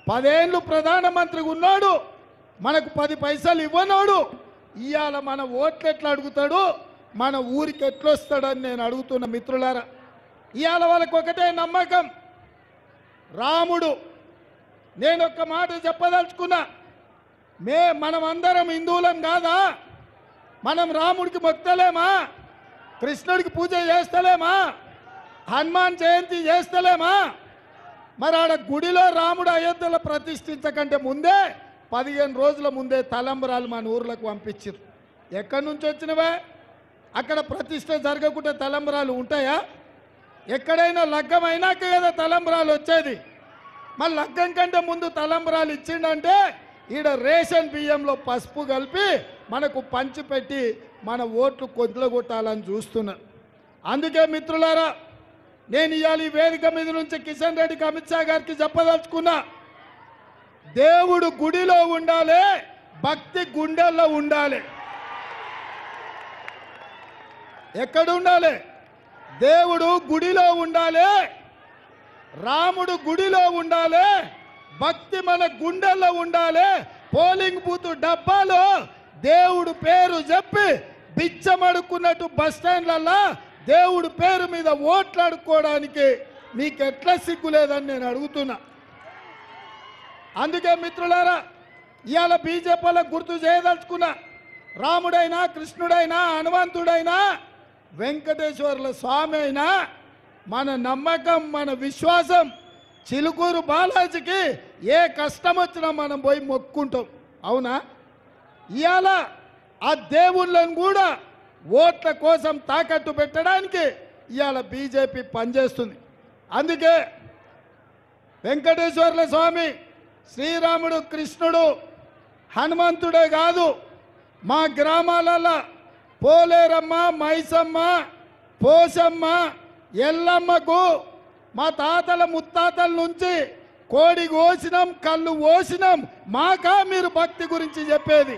10 ఏళ్ళు ప్రధానమంత్రిగా ఉన్నాడు, మనకు 10 పైసలు ఇవ్వనోడు ఇవాళ మన ఓట్లు ఎట్లా అడుగుతాడు, మన ఊరికి ఎట్లొస్తాడని నేను అడుగుతున్న మిత్రులారా. ఇవాళ వాళ్ళకు ఒకటే నమ్మకం, రాముడు. నేను ఒక్క మాట చెప్పదలుచుకున్నా, మనమందరం హిందువులం కాదా? మనం రాముడికి మొక్తలేమా? కృష్ణుడికి పూజ చేస్తలేమా? హనుమాన్ జయంతి చేస్తలేమా? మరి ఆడ గుడిలో రాముడు అయోధ్యలో ప్రతిష్ఠించకంటే ముందే 15 రోజుల ముందే తలంబరాలు మన ఊర్లకు పంపించారు. ఎక్కడి నుంచి వచ్చినవే? అక్కడ ప్రతిష్ఠ జరగకుంటే తలంబరాలు ఉంటాయా? ఎక్కడైనా లగ్గం అయినాక కదా తలంబరాలు వచ్చేది. మరి లగ్గం కంటే ముందు తలంబరాలు ఇచ్చిండంటే ఈడ రేషన్ బియ్యంలో పసుపు కలిపి మనకు పంచిపెట్టి మన ఓట్లు కొద్దులగొట్టాలని చూస్తున్నారు. అందుకే మిత్రులారా, నేను ఇవాళ ఈ వేదిక మీద నుంచి కిషన్ రెడ్డికి, అమిత్ షా గారికి చెప్పదలుచుకున్నా, దేవుడు గుడిలో ఉండాలి, భక్తి గుండెల్లో ఉండాలి. ఎక్కడ ఉండాలి? దేవుడు గుడిలో ఉండాలి, రాముడు గుడిలో ఉండాలి, భక్తి మన గుండెల్లో ఉండాలి. పోలింగ్ బూత్ డబ్బాలో దేవుడు పేరు చెప్పి బిచ్చమడుకున్నట్టు బస్ స్టాండ్లల్లో దేవుడు పేరు మీద ఓట్లు అడుక్కోవడానికి మీకు ఎట్లా సిగ్గులేదని నేను అడుగుతున్నా. అందుకే మిత్రులారా, ఇవాళ బీజేపీలకు గుర్తు చేయదలుచుకున్నా, రాముడైనా, కృష్ణుడైనా, హనుమంతుడైనా, వెంకటేశ్వర్ల స్వామి అయినా మన నమ్మకం, మన విశ్వాసం చిలుకూరు బాలాజీకి ఏ కష్టం వచ్చినా మనం పోయి మొక్కుంటాం. అవునా? ఇవాళ ఆ దేవుళ్ళను కూడా ఓట్ల కోసం తాకట్టు పెట్టడానికి ఇవాళ బీజేపీ పనిచేస్తుంది. అందుకే వెంకటేశ్వర్ల స్వామి, శ్రీరాముడు, కృష్ణుడు, హనుమంతుడే కాదు, మా గ్రామాలలో పోలేరమ్మ, మైసమ్మ, పోసమ్మ, ఎల్లమ్మకు మా తాతల ముత్తాతల నుంచి కోడి కోసినాం, కళ్ళు కోసినాం. మాకా మీరు భక్తి గురించి చెప్పేది?